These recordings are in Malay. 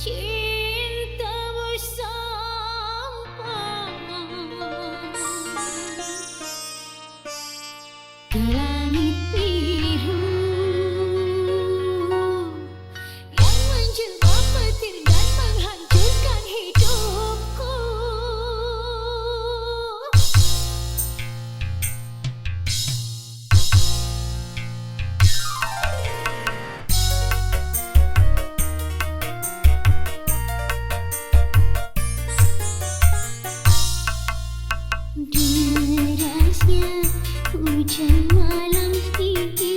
cinta bersampai ke langit biru yang menjelma petir dan menghancurkan hidupku. Derasnya hujan malam ini,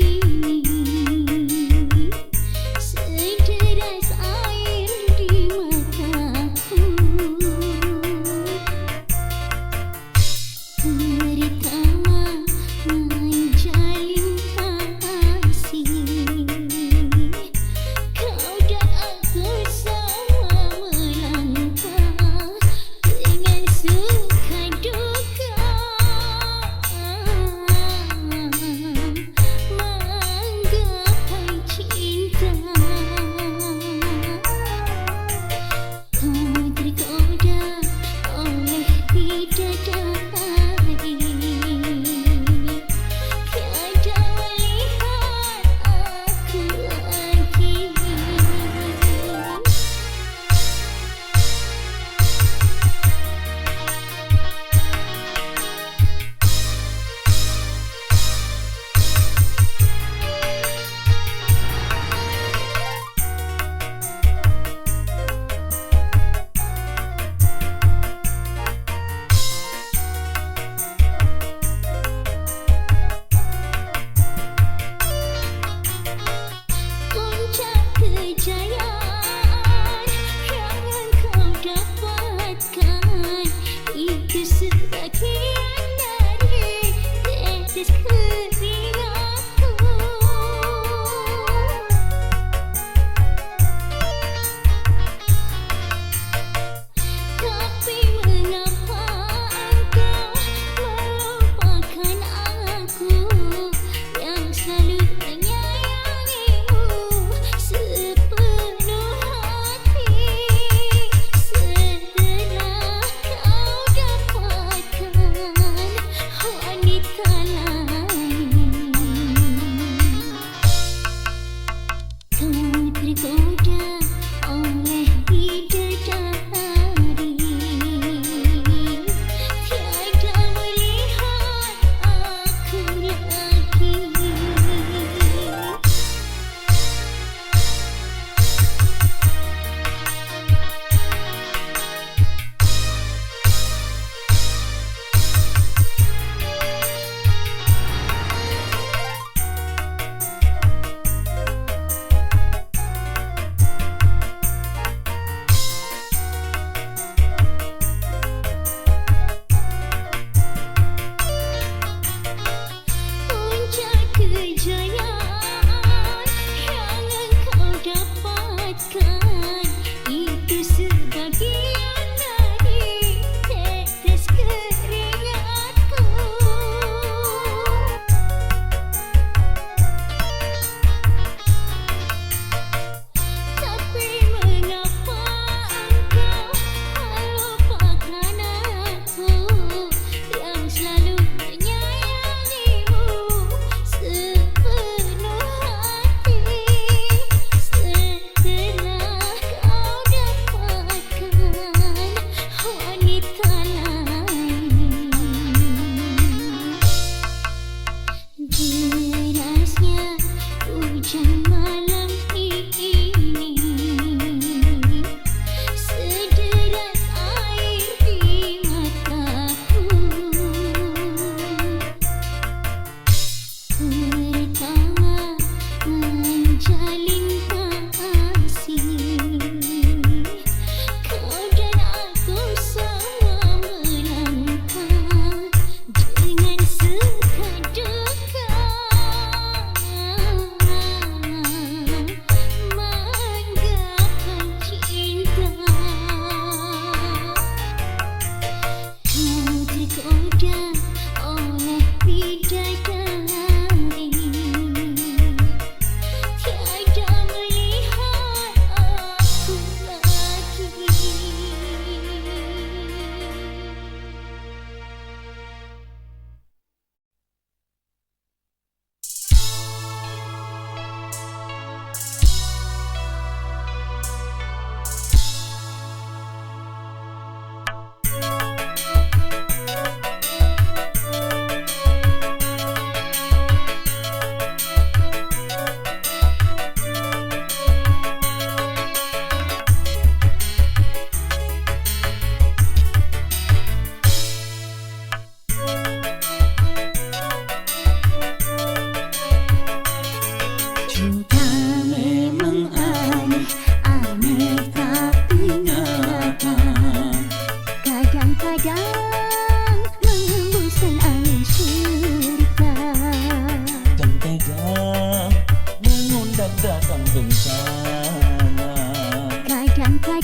sederas air di mataku. Pertama menjalin kasih, kau dan aku sama melangkah dengan suka duka, menggapai cinta. Kau tergoda oleh bidadari, tiada melihat aku lagi. Puncak kejayaan yang engkau dapatkan itu sebagian dari tetes keringatku. Tapi mengapa engkau melupakan aku yang selalu menyayangimu sepenuh hati, setelah kau dapatkan wanita lain.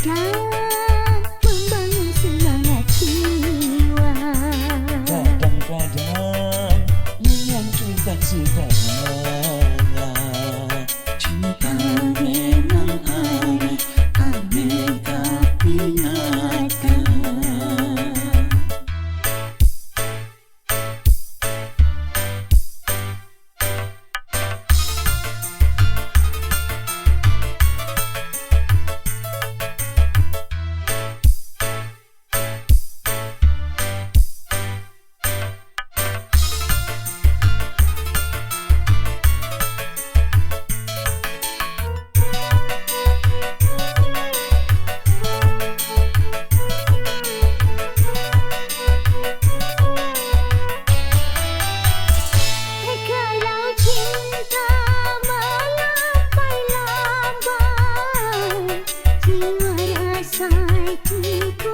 Kadang-kadang membangun semangat jiwa, kadang-kadang menghancurkan segalanya. Cinta memang aneh, aneh tapi nyata. kalau cinta melambai-lambai, jiwa rasa dibuai-buai.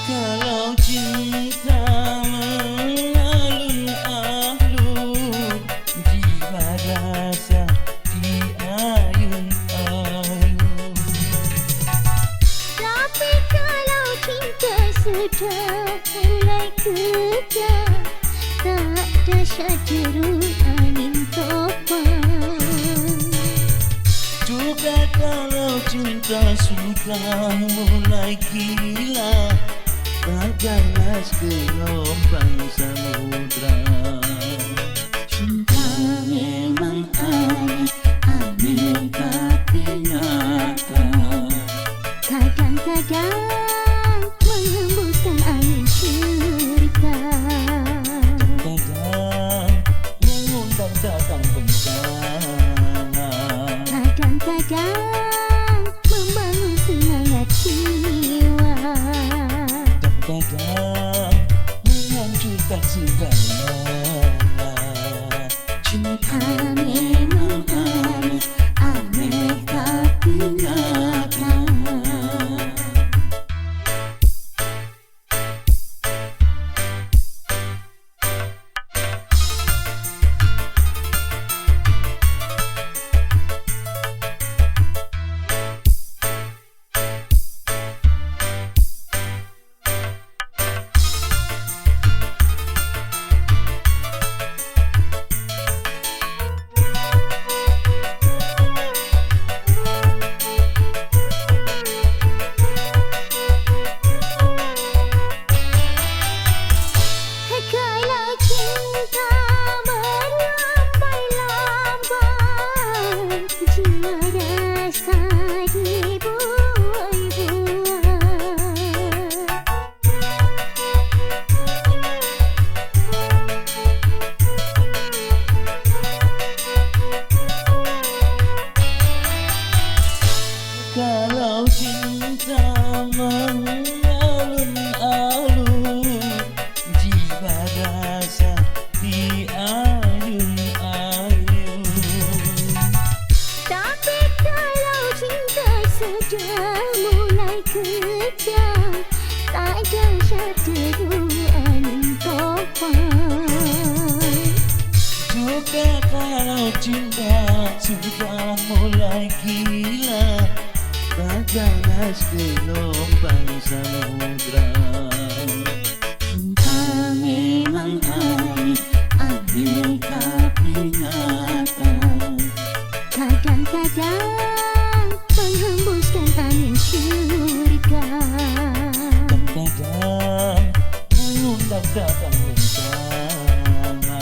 Kalau cinta mengalun-alun, jiwa rasa diayun-ayun. Tapi kalau cinta sudah mulai kejam, tak dahsyat jeruk angin topan. Juga kalau cinta sudah mulai gila, bagailah gelombang samudra. Cinta memang aneh, aneh tapi nyata. Kadang-kadang menghembuskan angin cerita, Kadang mengundang datang bencana. kadang-kadang membangun semangat jiwa, Kadang menghancurkan segalanya. Cinta memang aneh, aneh tapi nyata. kalau cinta melambai-lambai, jiwa rasa dibuai-buai. Kalau cinta mengalun-alun, jiwa rasa diayun-ayun. Tapi kalau cinta sudah mulai kejam, tak dahsyat jeruk angin topan. Juga kalau cinta sudah mulai gila, bagailah gelombang samudra. Cinta memang aneh, aneh tapi nyata. Kadang-kadang menghembuskan angin cerita, Kadang mengundang datang bencana.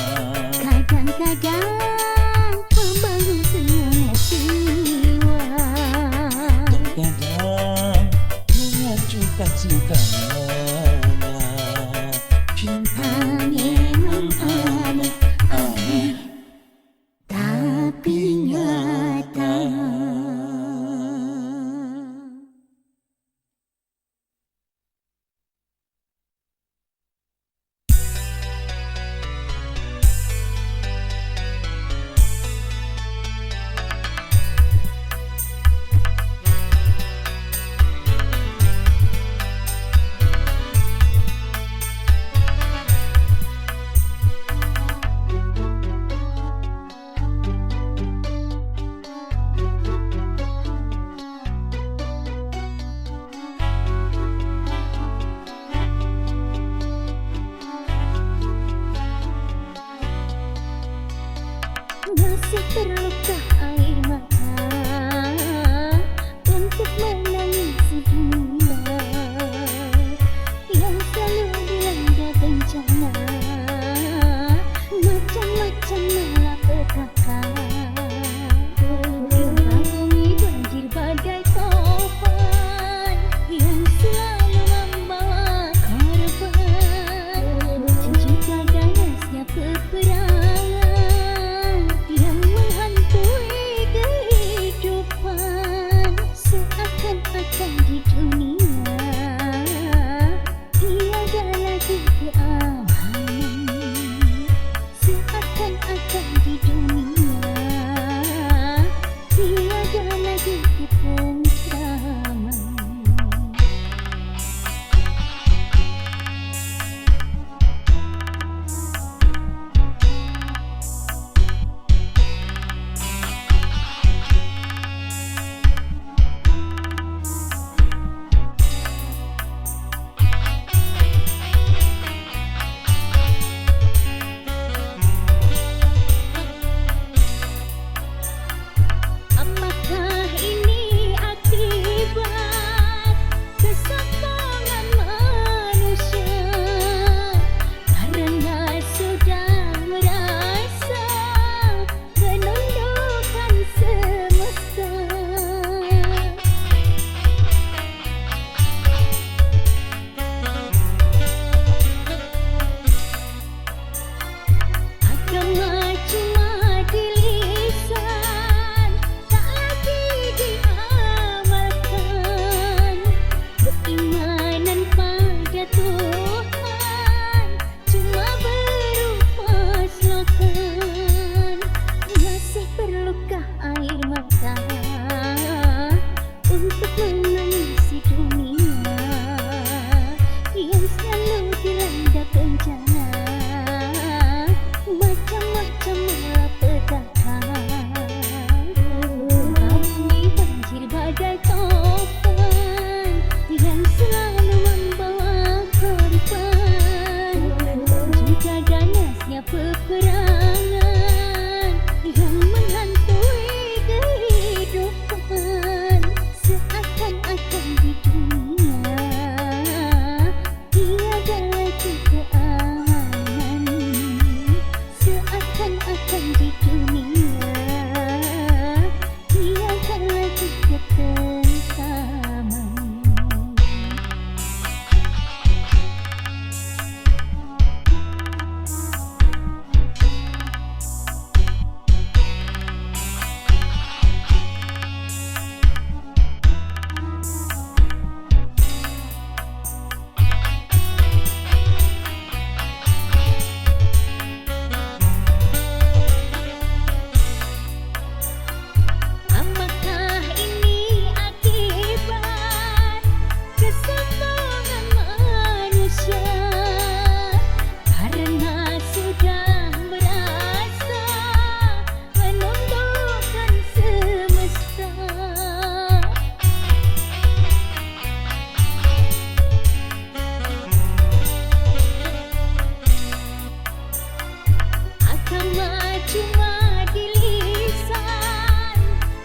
kadang-kadang membangun semangat jiwa, Kadang menghancurkan segalanya. Cinta memang aneh, aneh tapi nyata. peperangan yang menghantui kehidupan. Seakan-akan di dunia tiada lagi keamanan. Seakan-akan di dunia tiada lagi ketentraman. Apakah ini akibat kesombongan manusia? Karena sudah merasa menundukkan semesta. Agama cuma di lisan,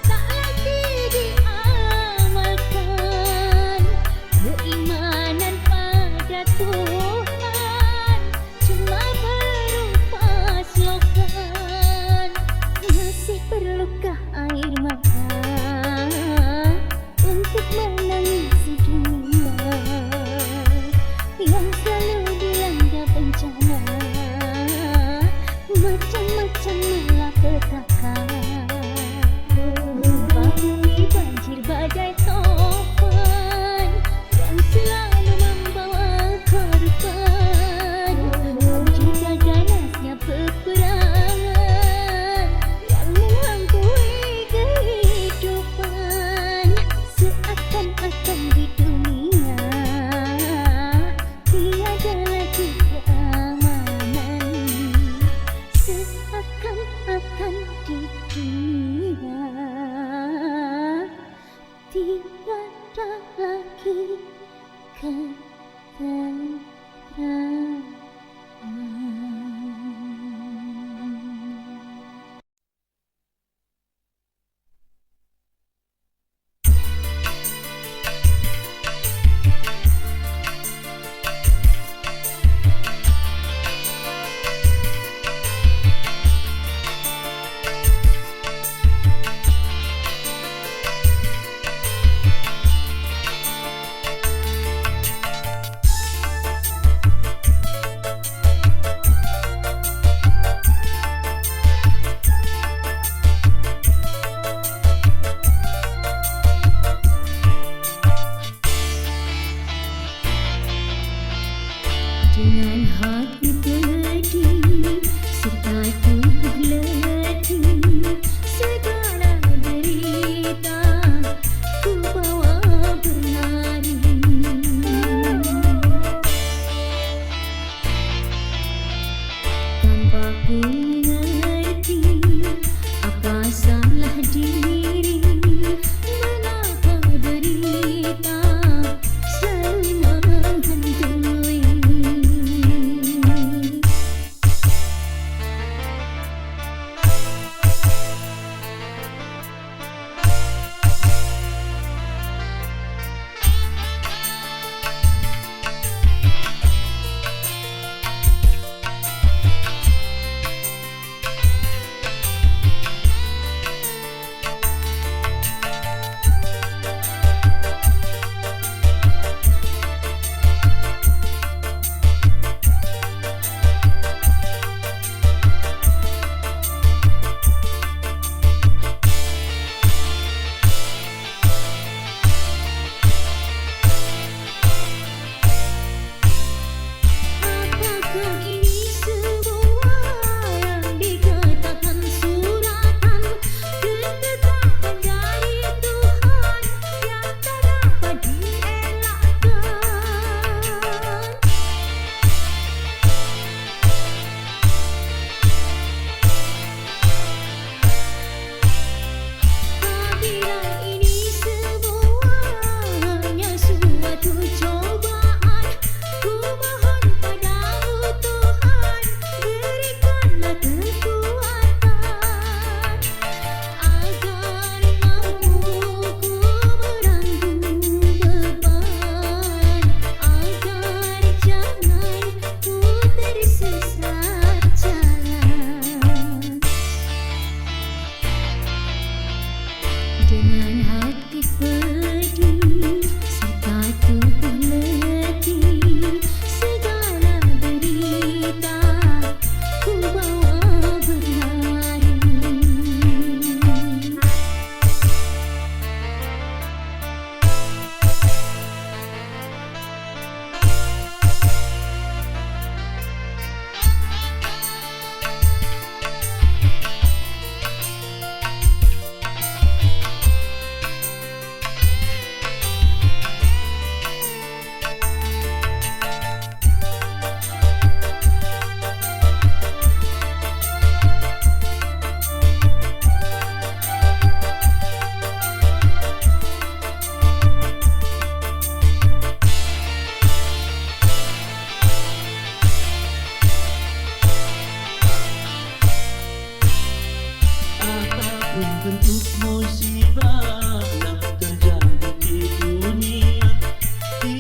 tak lagi diamalkan. Keimanan pada Tuhan cuma berupa slogan. Masih perlukah air mata untuk menangisi dunia yang selalu dilanda bencana? Macam-macam malapetaka, gempa bumi, banjir, badai, topan yang selalu membawa korban. Juga ganasnya peperangan yang menghantui kehidupan. Seakan-akan di dunia tiada lagi keamanan. Seakan-akan di dunia tiada lagi ketentraman. Dengan hati pedih serta tubuh letih, segala derita ku bawa berlari. Tanpa ku mengerti apa salah diri, mengapa derita selalu menghantui.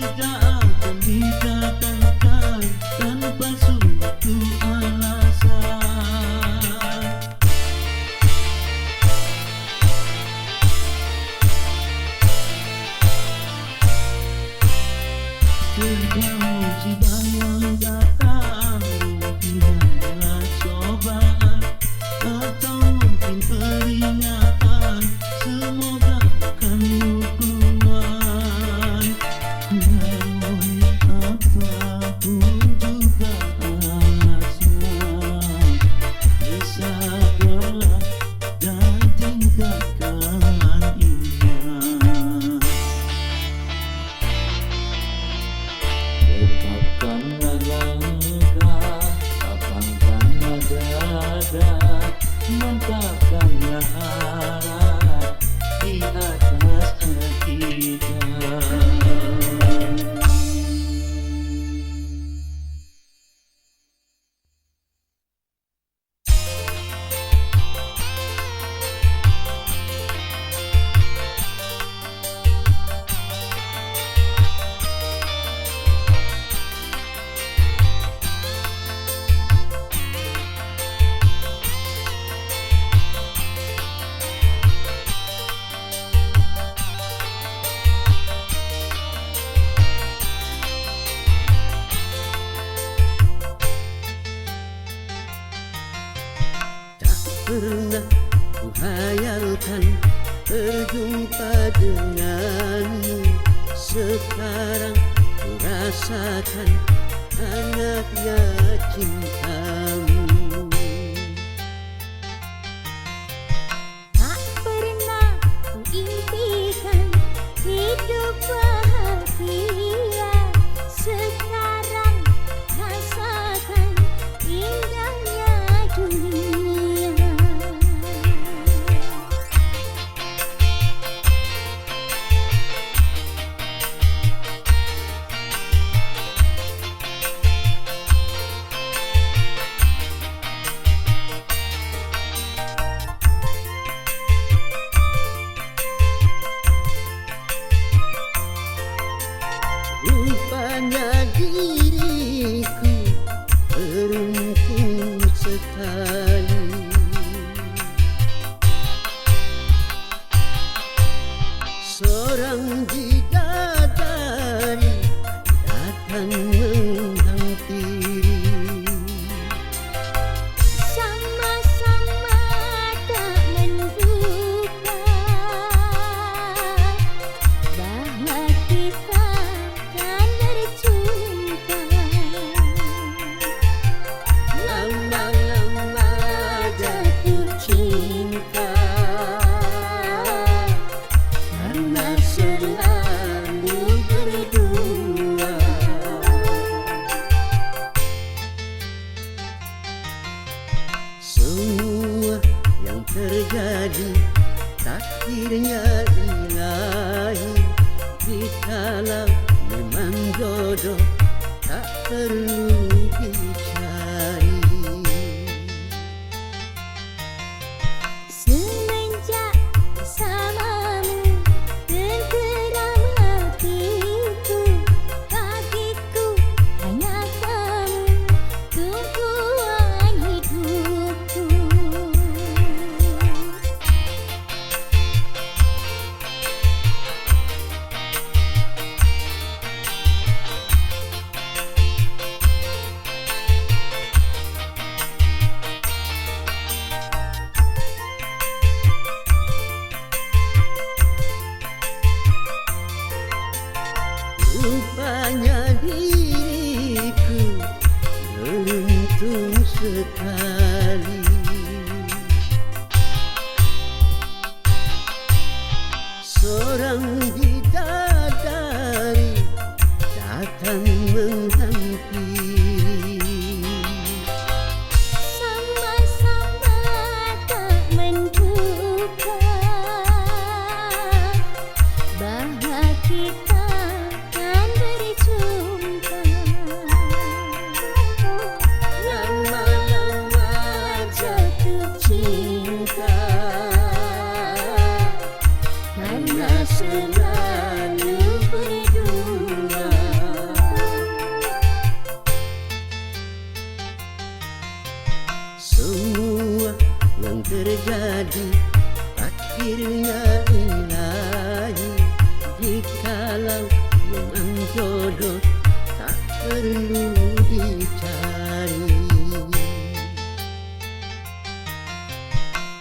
tidak akan dikatakan tanpa suatu alasan. Tentang musibah yang datang, mungkin adalah cobaan atau mungkin peringatan, semoga bukan hukuman. Namun apapun juga alasnya, bersabarlah dan tingkatkan iman. Tetapkanlah langkah, lapangkanlah dada, mantapkanlah harap di atas kita. Pernah kuhayalkan berjumpa denganmu, sekarang ku rasakan hangatnya cintamu. Tak pernah ku impikan hidup bahagia, sekarang rasakan indahnya dunia. Rupanya diriku beruntung sekali, seorang bidadari datang menghampiri. Sama-sama tak menduga bahwa kita akan berjumpa. Lama-lama jatuh cinta, karena selalu berdua. Semua yang terjadi takdirnya ilahi, jikalau memang jodoh tak perlu dicari. Semenjak bersamamu tenteram hatiku, bagiku hanya kamu tumpuan hidupku. Rupanya diriku beruntung sekali, seorang bidadari datang menghampiri. Sama-sama tak menduga bahwa kita akan berjumpa. Lama-lama jatuh cinta, karena selalu berdua. perlu dicari.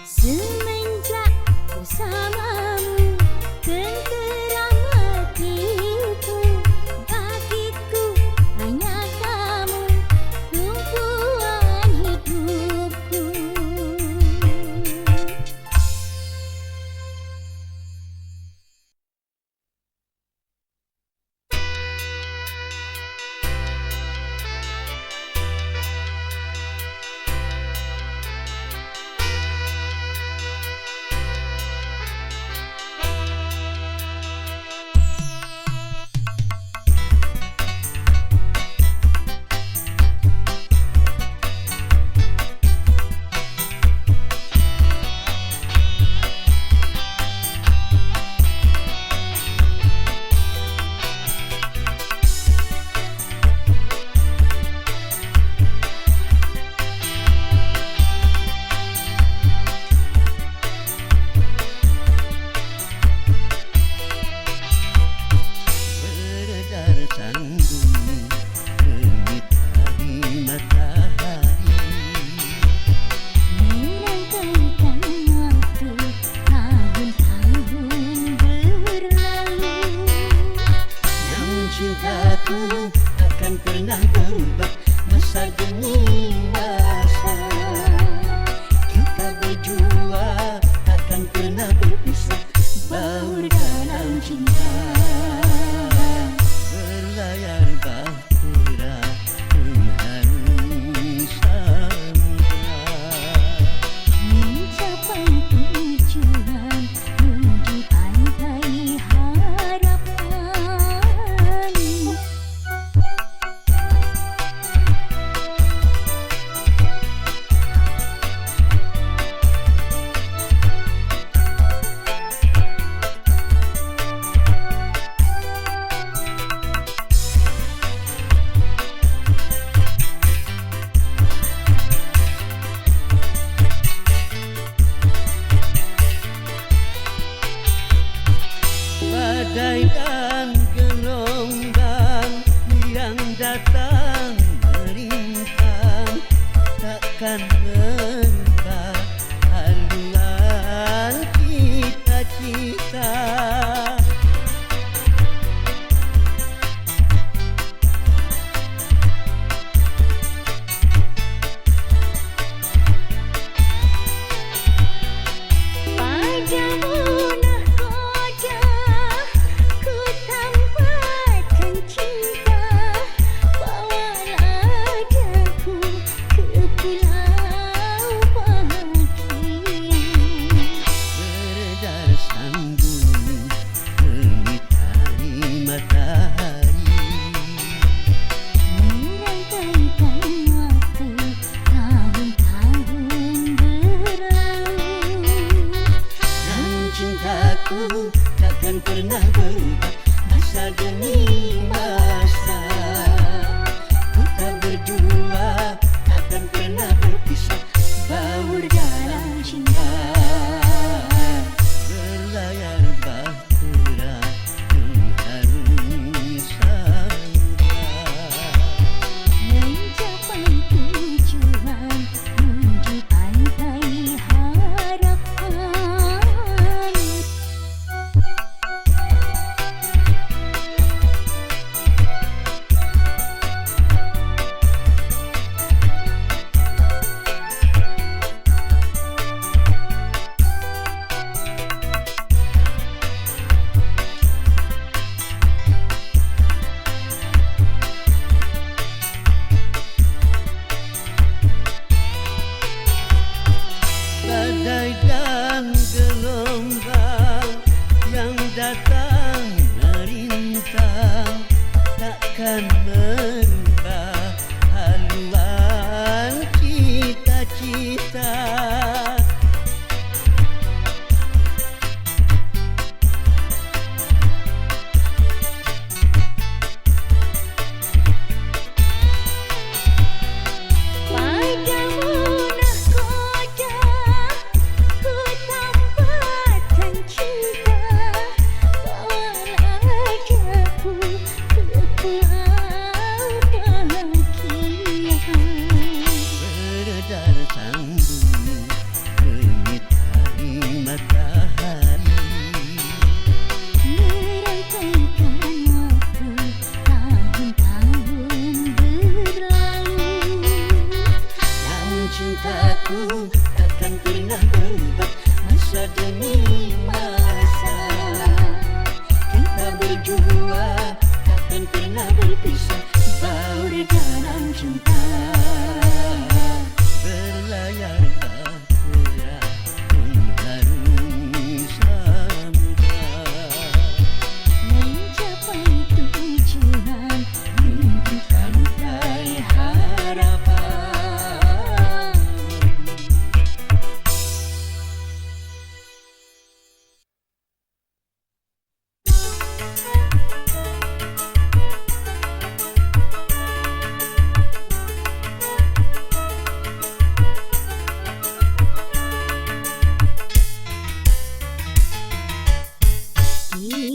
Semenjak bersamamu tenteram hatiku, bagiku hanya kamu tumpuan hidupku. Beredar sandung genit hari matahari, Merangkaikan waktu tahun-tahun berlalu. namun cintaku takkan pernah berubah. Masa demi masa kita berdua takkan pernah berpisah. Baur dalam cinta berlayar bahtera mengharungi samudra. Mencapai tujuan menuju pantai harapan. Badai dan gelombang yang datang merintang takkan merubah haluan cita-cita. Padamu nahkoda ku tampatkan cinta, bawalah daku ke pulau bahagia. Beredar sambung genit hari matahari, Merangkaikan waktu tahun-tahun berlalu. namun cintaku takkan pernah berubah. Masa demi masa kita berdua takkan pernah berpisah. Baur dalam cinta berlayar bahtera mengharungi samudra. Mencapai tujuan menuju pantai harapan. Badai dan gelombang yang datang merintang takkan merubah haluan cita-cita. pernah berpisah berdalam cinta. Berlayarlah serah mengharungi samudra, Mencapai tujuan menuju pantai harapan.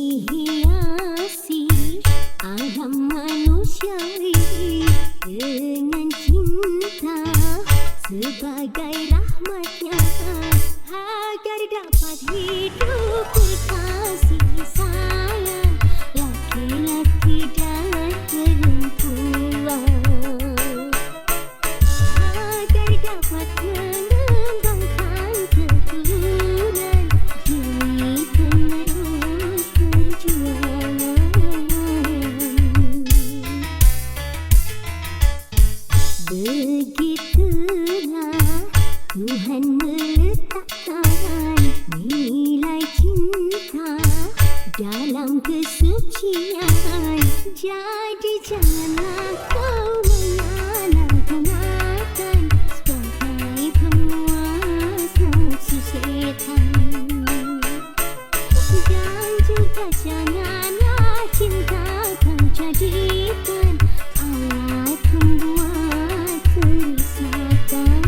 dihiasi alam manusiawi dengan cinta sebagai rahmatnya agar dapat hidup berkasih sayang laki-laki dan perempuan, agar dapat mengembangkan keturunan demi penerus perjuangan. Begitulah Tuhan meletakkan nilai cinta dalam kesucian. Jadi janganlah kau menyalahgunakan sebagai penguas nafsu setan. Dan juga janganlah cinta kau jadikan alat pembuat kerusakan.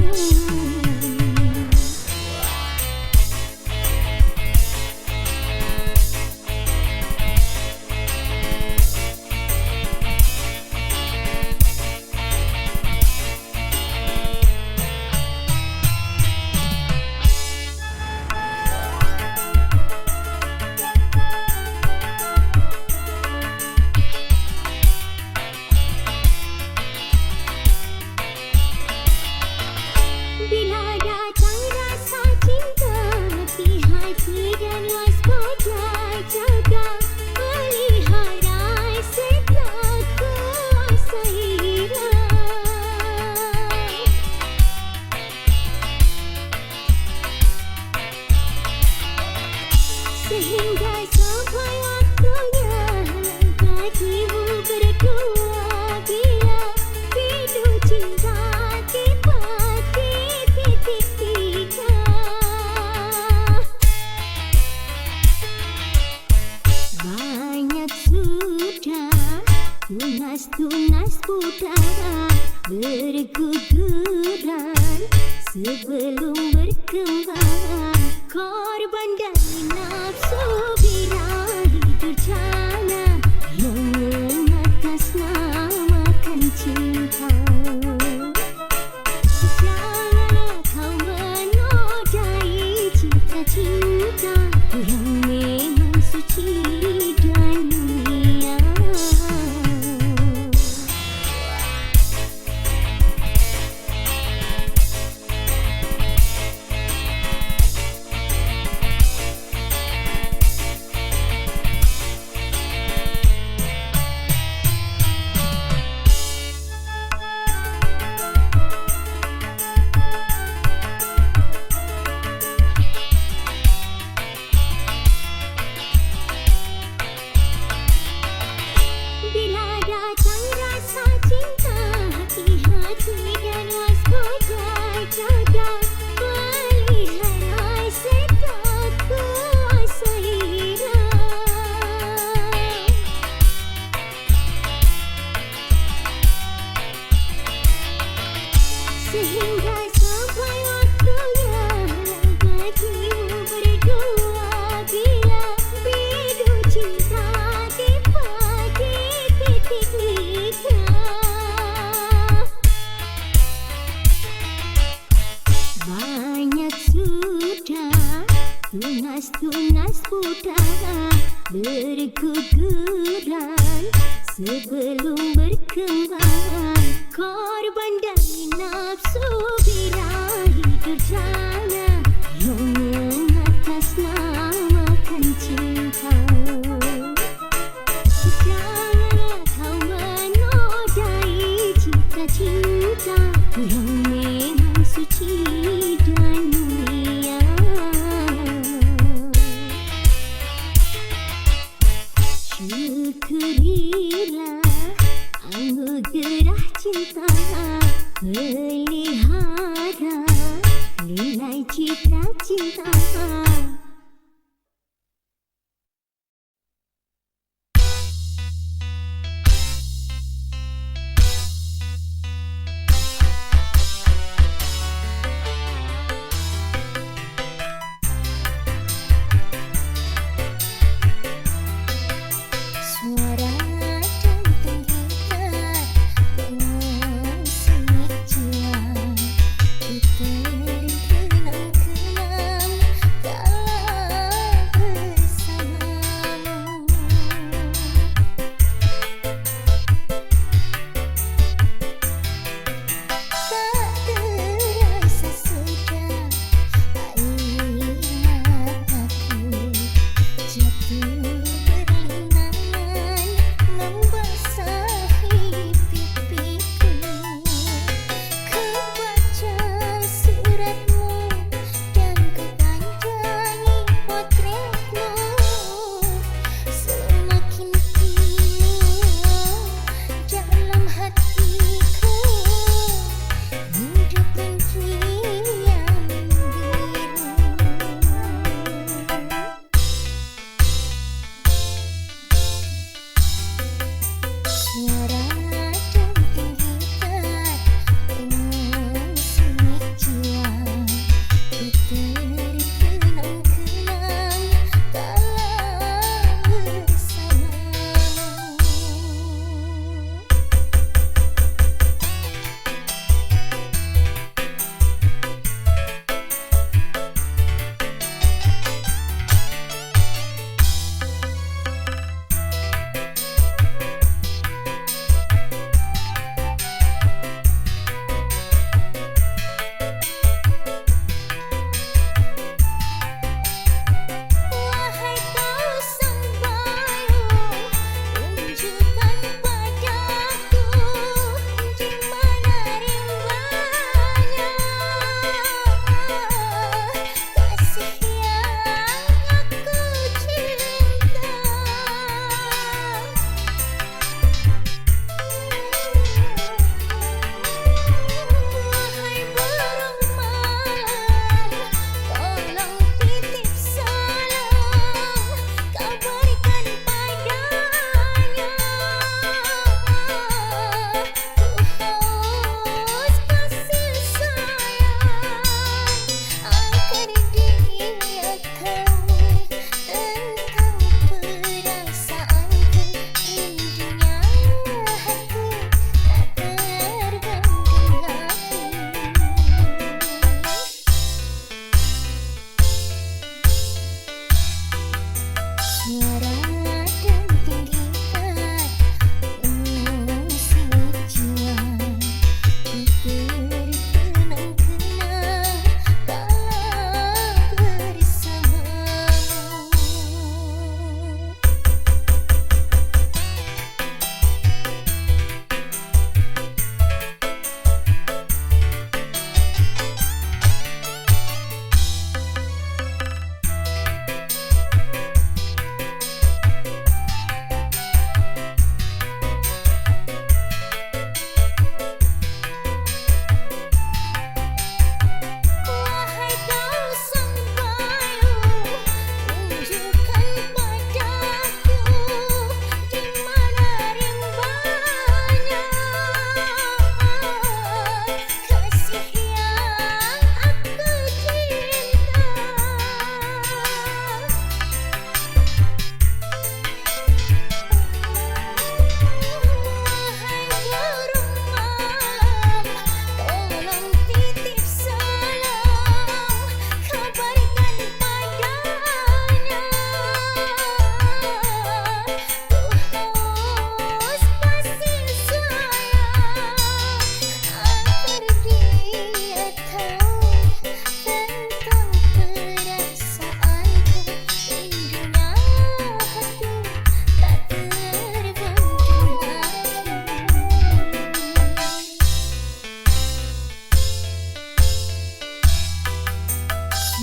Bila datang rasa cinta, hati-hati dan waspada, jaga pelihara setiap kuasa hilang. Sehingga sampai waktunya bagimu berdua, bila pintu cinta tiba di titik tiga. Banyak sudah tunas-tunas putara berguguran sebelum berkembang, korban dari nafsu birahi durjana yang mengatasnamakan cinta. Janganlah kau menodai cita-cita yang memang suci dan mulia. Bila datang rasa cinta, hati-hati dan waspada, jaga pelihara setiap kuasa hilang. Sehingga sampai waktunya bagimu berdua, bila bidu cinta tiba di titik tiga. Banyak sudah tunas-tunas putara berguguran sebelum berkembang, korban dari nafsu birahi durjana yang mengatasnamakan cinta. Janganlah kau cinta, pelihara nilai citra cinta.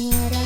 Suara